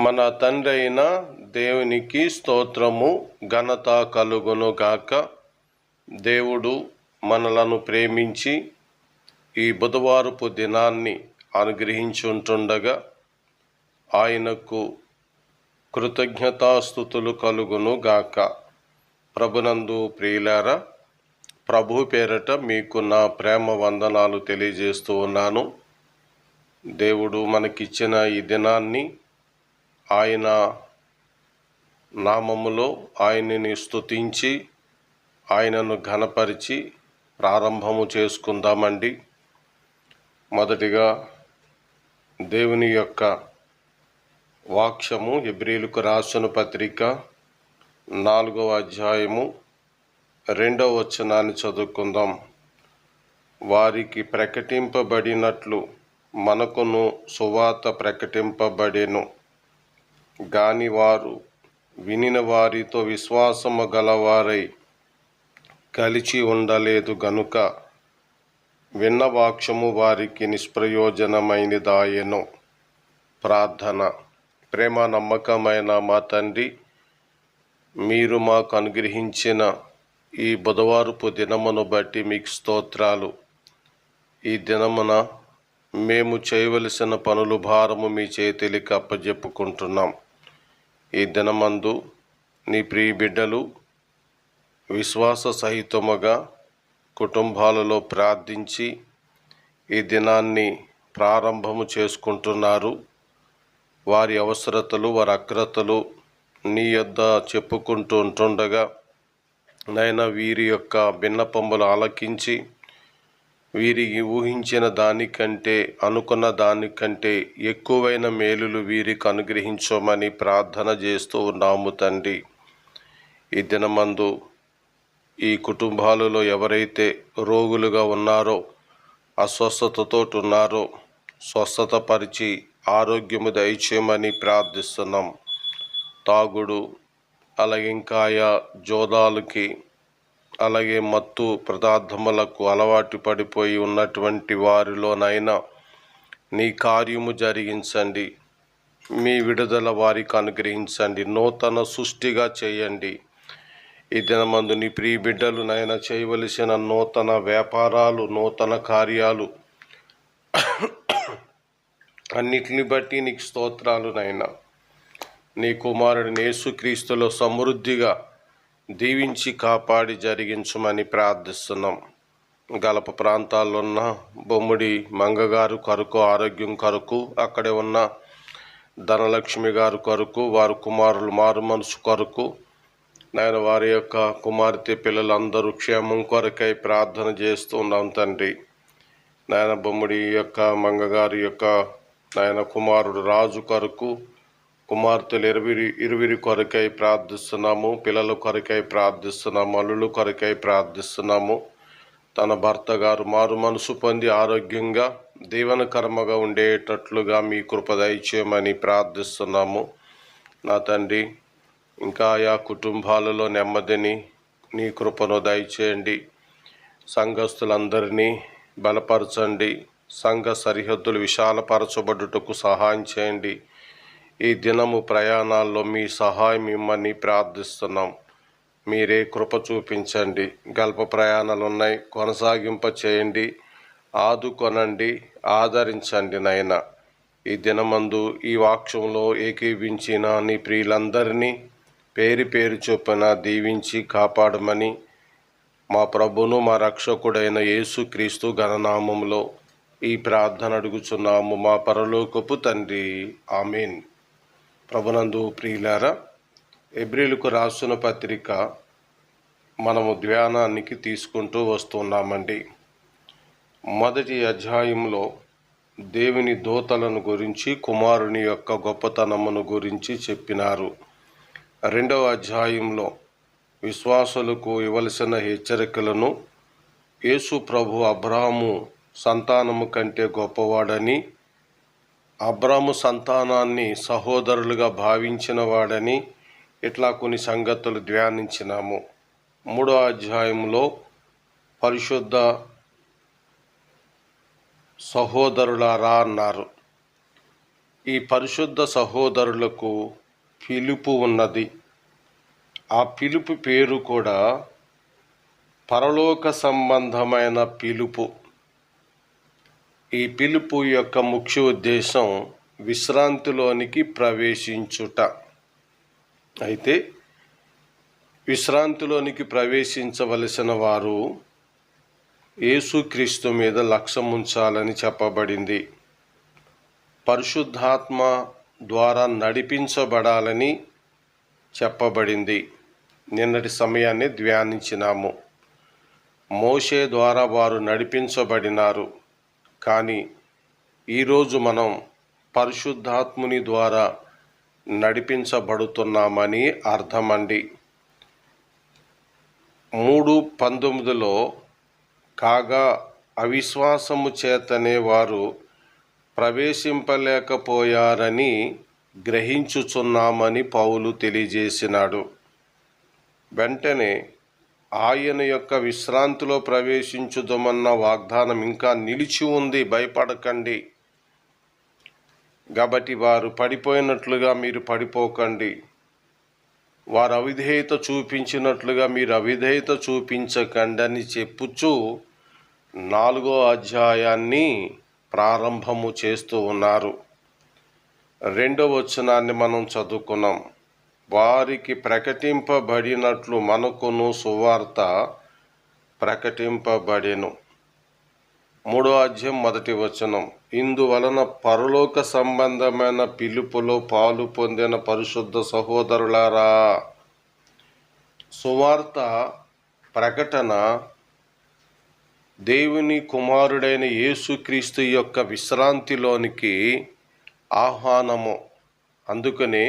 మన తండ్రి అయిన దేవునికి స్తోత్రము, ఘనత కలుగును గాక. దేవుడు మనలను ప్రేమించి ఈ బుధవారపు దినాన్ని అనుగ్రహించుంటుండగా ఆయనకు కృతజ్ఞతాస్తుతులు కలుగును గాక. ప్రభునందు ప్రియులారా, ప్రభు పేరట మీకు నా ప్రేమ వందనాలు తెలియజేస్తూ ఉన్నాను. దేవుడు మనకిచ్చిన ఈ దినాన్ని ఆయన నామములో ఆయనని స్తుతించి ఆయనను ఘనపరిచి ప్రారంభము చేసుకుందామండి. మొదటిగా దేవుని యొక్క వాక్యము హెబ్రీయులకు రాసిన పత్రిక 4వ అధ్యాయము 2వ వచనాన్ని చదువుకుందాం. వారికి ప్రకటింపబడినట్లు మనకును సువార్త ప్రకటింపబడెను గాని వారు వినిన వారితో విశ్వాసము గలవారై కలిసి ఉండలేదు గనుక విన్న వాక్యము వారికి నిష్ప్రయోజనమైనదాయెను. ప్రార్థన. ప్రేమ నమ్మకమైన మా తండ్రి, మీరు మాకు అనుగ్రహించిన ఈ బుధవారపు దినమును బట్టి మీకు స్తోత్రాలు. ఈ దినమున మేము చేయవలసిన పనులు భారము మీ చేతులకి అప్పజెప్పుకుంటున్నాం. ఈ దినమందు నీ ప్రియ బిడ్డలు విశ్వాస సహితముగా కుటుంబాలలో ప్రార్థించి ఈ దినాన్ని ప్రారంభము చేసుకుంటున్నారు. వారి అవసరతలు, వారి అక్రతలు నీ యొద్ద చెప్పుకుంటూ ఉంటుండగా నైనా వీరి యొక్క విన్నపములు ఆలకించి వీరికి ఊహించిన దానికంటే, అనుకున్న దానికంటే ఎక్కువైన మేలులు వీరికి అనుగ్రహించమని ప్రార్థన చేస్తూ ఉన్నాము తండ్రి. ఈ దినమందు ఈ కుటుంబాలలో ఎవరైతే రోగులుగా ఉన్నారో, అస్వస్థతతో ఉన్నారో స్వస్థతపరిచి ఆరోగ్యము దయచేయమని ప్రార్థిస్తున్నాం. తాగుడు, అలాగే ఇంకా జోదాలకి, అలాగే మత్తు పదార్థములకు అలవాటు పడిపోయి ఉన్నటువంటి వారిలోనైనా నీ కార్యము జరిగించండి. మీ విడుదల వారికి అనుగ్రహించండి. నూతన సృష్టిగా చేయండి. ఈ దినమందు నీ ప్రియ బిడ్డలునైనా చేయవలసిన నూతన వ్యాపారాలు, నూతన కార్యాలు అన్నిటిని బట్టి నీకు స్తోత్రాలునైనా. నీ కుమారుడిని యేసుక్రీస్తులో సమృద్ధిగా దీవించి కాపాడి జరిగించమని ప్రార్థిస్తున్నాం. గలప ప్రాంతాల్లో ఉన్న బొమ్మిడి మంగగారు కొరకు, ఆరోగ్యం కొరకు, అక్కడే ఉన్న ధనలక్ష్మి గారు కొరకు, వారి కుమారులు మారు మనసు కొరకు, నేను వారి యొక్క కుమార్తె పిల్లలందరూ క్షేమం కొరకై ప్రార్థన చేస్తూ ఉన్నాం తండ్రి. నాయన బొమ్మిడి యొక్క మంగగారి యొక్క నాయన కుమారుడు రాజు కొరకు, కుమార్తెలు ఇరువిరి కొరకై ప్రార్థిస్తున్నాము. పిల్లల కొరకై ప్రార్థిస్తున్నాము. అల్లుల కొరకై ప్రార్థిస్తున్నాము. తన భర్త గారు మారు మనసు పొంది ఆరోగ్యంగా దీవెనకరముగా ఉండేటట్లుగా మీ కృప దయచేయమని ప్రార్థిస్తున్నాము నా తండ్రి. ఇంకా ఆయా కుటుంబాలలో నెమ్మదిని నీ కృపను దయచేయండి. సంఘస్థులందరినీ బలపరచండి. సంఘ సరిహద్దులు విశాలపరచబడుటకు సహాయం చేయండి. ఈ దినము ప్రయాణాల్లో మీ సహాయం ఇమ్మని ప్రార్థిస్తున్నాం. మీరే కృప చూపించండి. గల్ప ప్రయాణాలు ఉన్నాయి, కొనసాగింప చేయండి. ఆదుకొనండి, ఆదరించండి నాయన. ఈ దినమందు ఈ వాక్యంలో ఏకీవించిన నీ ప్రియులందరినీ పేరు పేరు చొప్పున దీవించి కాపాడమని మా ప్రభును మా రక్షకుడైన యేసుక్రీస్తు ఘననామములో ఈ ప్రార్థన అడుగుచున్నాము మా పరలోకపు తండ్రి. ఆమేన్. ప్రభునందు ప్రియులారా, హెబ్రీయులకు రాసిన పత్రిక మనము ధ్యానానికి తీసుకుంటూ వస్తున్నామండి. మొదటి అధ్యాయంలో దేవుని దూతలను గురించి, కుమారుని యొక్క గొప్పతనమును గురించి చెప్పినారు. 2వ అధ్యాయంలో విశ్వాసులకు ఇవ్వవలసిన హెచ్చరికలను, యేసు ప్రభు అబ్రాహాము సంతానము కంటే గొప్పవాడని, అబ్రాము సంతానాన్ని సహోదరులుగా భావించిన వాడని, ఇట్లా కొన్ని సంగతులు ధ్యానించినాము. 3వ అధ్యాయంలో పరిశుద్ధ సహోదరులారా అన్నారు. ఈ పరిశుద్ధ సహోదరులకు పిలుపు ఉన్నది. ఆ పిలుపు పేరు కూడా పరలోక సంబంధమైన పిలుపు. ఈ పిలుపు యొక్క ముఖ్య ఉద్దేశం విశ్రాంతిలోనికి ప్రవేశించుట. అయితే విశ్రాంతిలోనికి ప్రవేశించవలసిన వారు యేసుక్రీస్తు మీద లక్ష్యం ఉంచాలని చెప్పబడింది. పరిశుద్ధాత్మ ద్వారా నడిపించబడాలని చెప్పబడింది. నిన్నటి సమయాన్ని ధ్యానించినాము. మోషే ద్వారా వారు నడిపించబడినారు. కానీ ఈరోజు మనం పరిశుద్ధాత్ముని ద్వారా నడిపించబడుతున్నామని అర్థమండి. 3:19 కాగా అవిశ్వాసము చేతనే వారు ప్రవేశింపలేకపోయారని గ్రహించుచున్నామని పౌలు తెలియజేసినాడు. వెంటనే ఆయన యొక్క విశ్రాంతిలో ప్రవేశించుదామన్న వాగ్దానం ఇంకా నిలిచి ఉంది. భయపడకండి. కాబట్టి వారు పడిపోయినట్లుగా మీరు పడిపోకండి. వారు అవిధేయత చూపించినట్లుగా మీరు అవిధేయత చూపించకండి అని చెప్పుచూ 4వ అధ్యాయాన్ని ప్రారంభము చేస్తూ ఉన్నారు. 2వ వచనాన్ని మనం చదువుకున్నాం. వారికి ప్రకటింపబడినట్లు మనకును సువార్త ప్రకటింపబడెను. 3వ అధ్యాయం 1వ వచనం. ఇందువలన పరలోక సంబంధమైన పిలుపులో పాలు పొందిన పరిశుద్ధ సహోదరులారా, సువార్త ప్రకటన దేవుని కుమారుడైన యేసుక్రీస్తు యొక్క విశ్రాంతిలోనికి ఆహ్వానము. అందుకనే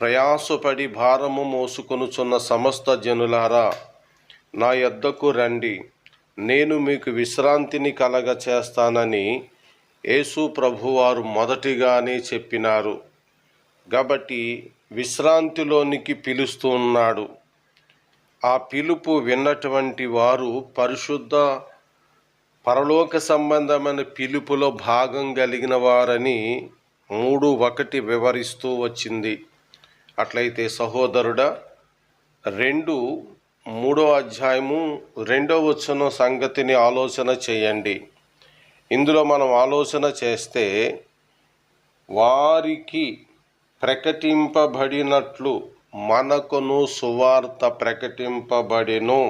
ప్రయాసపడి భారము మోసుకొనుచున్న సమస్త జనులారా, నా యొద్దకు రండి, నేను మీకు విశ్రాంతిని కలగ చేస్తానని యేసు ప్రభువారు మొదటిగానే చెప్పినారు. కాబట్టి విశ్రాంతిలోనికి పిలుస్తూ ఉన్నాడు. ఆ పిలుపు విన్నటువంటి వారు పరిశుద్ధ పరలోక సంబంధమైన పిలుపులో భాగం కలిగిన వారని 3:1 వివరిస్తూ వచ్చింది. అట్లయితే సహోదరుడా, 3వ అధ్యాయము 2వ వచనం సంగతిని ఆలోచన చేయండి. ఇందులో మనం ఆలోచన చేస్తే, వారికి ప్రకటింపబడినట్లు మనకును సువార్త ప్రకటింపబడెను.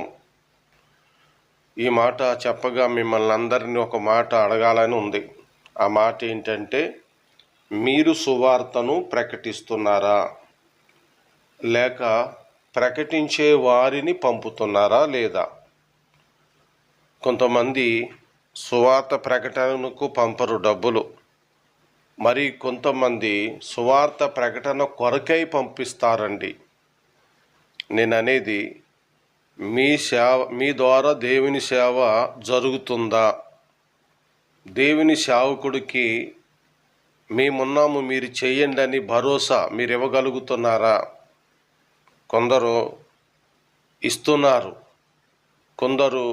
ఈ మాట చెప్పగా మిమ్మల్ని అందరినీ ఒక మాట అడగాలని ఉంది. ఆ మాట ఏంటంటే, మీరు సువార్తను ప్రకటిస్తున్నారా? లేక ప్రకటించే వారిని పంపుతున్నారా లేదా? కొంతమంది సువార్త ప్రకటనకు పంపరు డబ్బులు. మరి కొంతమంది సువార్త ప్రకటన కొరకై పంపిస్తారండి. నేను అనేది, మీ ద్వారా దేవుని సేవ జరుగుతుందా? దేవుని సేవకుడికి మేమున్నాము, మీరు చేయండి అని భరోసా మీరు ఇవ్వగలుగుతున్నారా? కొందరు ఇస్తున్నారు, కొందరు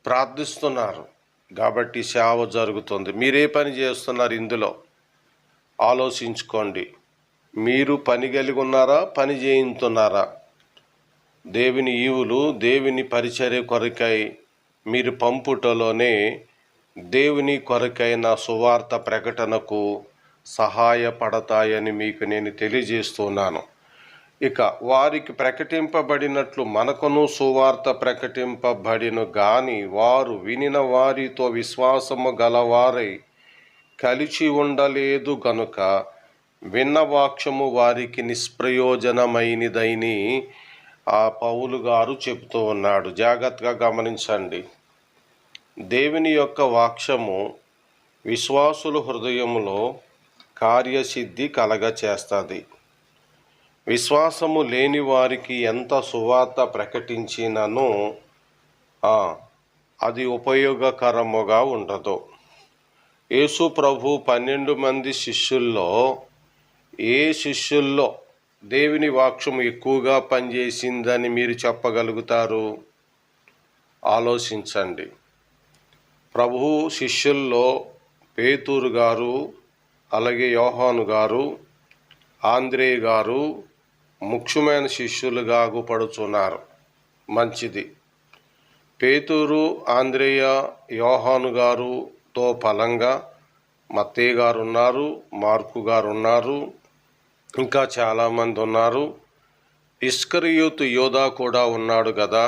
ప్రార్థిస్తున్నారు, కాబట్టి సేవ జరుగుతుంది. మీరే పని చేస్తున్నారు? ఇందులో ఆలోచించుకోండి. మీరు పని కలిగి ఉన్నారా? పని చేయించుతున్నారా? దేవుని ఈవులు దేవుని పరిచర్య కొరకై మీరు పంపుటలోనే దేవుని కొరకైన సువార్త ప్రకటనకు సహాయపడతాయని మీకు నేను తెలియజేస్తున్నాను. ఇక వారికి ప్రకటింపబడినట్లు మనకును సువార్త ప్రకటింపబడిను గాని వారు వినిన వారితో విశ్వాసము గలవారై కలిసి ఉండలేదు గనుక విన్న వాక్యము వారికి నిష్ప్రయోజనమైనదని ఆ పౌలు గారు చెబుతూ ఉన్నాడు. జాగ్రత్తగా గమనించండి. దేవుని యొక్క వాక్యము విశ్వాసుల హృదయములో కార్యసిద్ధి కలగ చేస్తుంది. విశ్వాసము లేని వారికి ఎంత సువార్త ప్రకటించినను అది ఉపయోగకరముగా ఉండదు. యేసు ప్రభు 12 మంది శిష్యుల్లో ఏ శిష్యుల్లో దేవుని వాక్యం ఎక్కువగా పనిచేసిందని మీరు చెప్పగలుగుతారు? ఆలోచించండి. ప్రభు శిష్యుల్లో పేతురు గారు అలాగే యోహాను గారు, ఆంద్రేయ గారు ముఖ్యమైన శిష్యులుగా అగుపడుచున్నారు. మంచిది. పేతురు, ఆంద్రేయ, యోహాను గారుతో ఫలంగా మత్తయి గారు ఉన్నారు, మార్కు గారు ఉన్నారు, ఇంకా చాలామంది ఉన్నారు. ఇస్కరియోతు యోధా కూడా ఉన్నాడు కదా.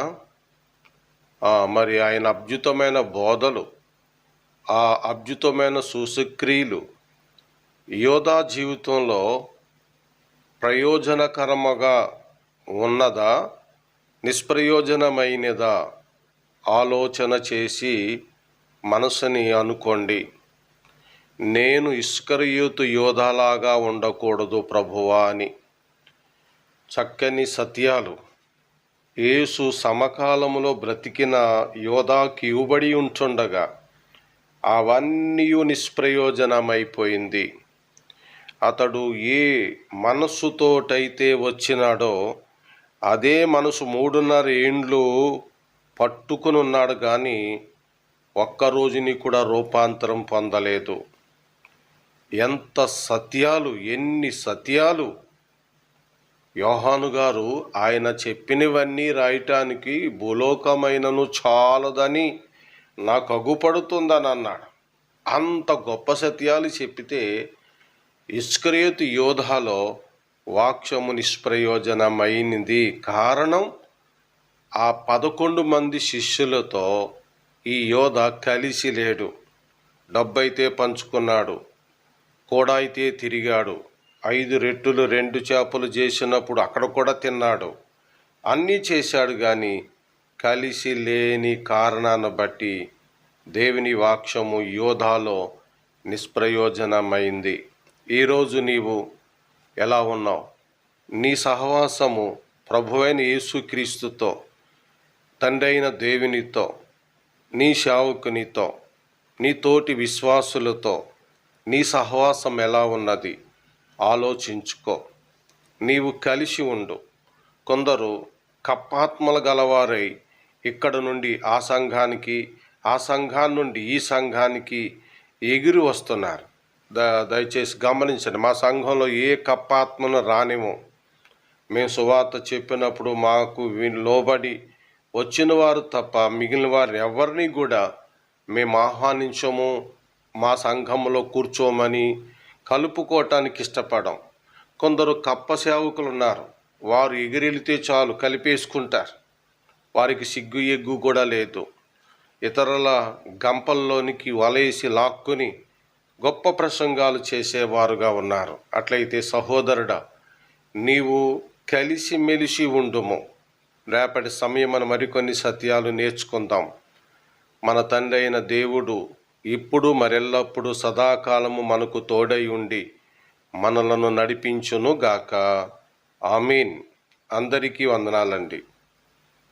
మరి ఆయన అద్భుతమైన బోధలు, ఆ అద్భుతమైన సూచక్రియలు యోధా జీవితంలో ప్రయోజనకరముగా ఉన్నదా, నిష్ప్రయోజనమైనదా ఆలోచన చేసి మనసుని అనుకోండి. నేను ఇస్కరియోతు యోధాలాగా ఉండకూడదు ప్రభువా అని. చక్కని సత్యాలు యేసు సమకాలములో బ్రతికిన యోధాకి ఇవ్వబడి ఉంటుండగా అవన్నీ నిష్ప్రయోజనమైపోయింది. అతడు ఏ మనస్సుతోటైతే వచ్చినాడో అదే మనసు 3.5 ఏండ్లు పట్టుకుని ఉన్నాడు, కానీ ఒక్కరోజుని కూడా రూపాంతరం పొందలేదు. ఎంత సత్యాలు, ఎన్ని సత్యాలు! యోహాను గారు ఆయన చెప్పినవన్నీ రాయటానికి భూలోకమైనను చాలదని నాకు అగుపడుతుందని అన్నాడు. అంత గొప్ప సత్యాలు చెప్పితే ఇస్కరియోతు యోధాలో వాక్యము నిష్ప్రయోజనమైనది. కారణం, ఆ 11 మంది శిష్యులతో ఈ యోధ కలిసి లేడు. డబ్బైతే పంచుకున్నాడు, కూడా అయితే తిరిగాడు, 5 రొట్టెలు 2 చేపలు చేసినప్పుడు అక్కడ కూడా తిన్నాడు, అన్నీ చేశాడు. కానీ కలిసి లేని కారణాన్ని బట్టి దేవుని వాక్యము యోధాలో నిష్ప్రయోజనమైంది. ఈరోజు నీవు ఎలా ఉన్నావు? నీ సహవాసము ప్రభువైన యేసుక్రీస్తుతో, తండ్రి అయిన దేవునితో, నీ సేవకునితో, నీ తోటి విశ్వాసులతో నీ సహవాసం ఎలా ఉన్నది ఆలోచించుకో. నీవు కలిసి ఉండు. కొందరు కప్పాత్మల గలవారై ఇక్కడ నుండి ఆ సంఘానికి, ఆ సంఘాన్ని నుండి ఈ సంఘానికి ఎగిరి వస్తున్నారు. దయచేసి గమనించండి. మా సంఘంలో ఏ కప్పాత్మను రానేమో. మేము సువార్త చెప్పినప్పుడు మాకు లోబడి వచ్చిన వారు తప్ప మిగిలిన వారు ఎవరిని కూడా మేము ఆహ్వానించము, మా సంఘంలో కూర్చోమని కలుపుకోవటానికి ఇష్టపడం. కొందరు కప్ప సేవకులు ఉన్నారు. వారు ఎగిరెళితే చాలు కలిపేసుకుంటారు. వారికి సిగ్గు ఎగ్గు కూడా లేదు. ఇతరుల గంపల్లోనికి వలేసి లాక్కుని గొప్ప ప్రసంగాలు చేసేవారుగా ఉన్నారు. అట్లయితే సహోదరుడా, నీవు కలిసిమెలిసి ఉండుము. రేపటి సమయమున మరికొన్ని సత్యాలు నేర్చుకుందాం. మన తండ్రి అయిన దేవుడు ఇప్పుడు మరెల్లప్పుడు సదాకాలము మనకు తోడై ఉండి మనలను నడిపించును గాక. ఆమీన్. అందరికీ వందనాలండి.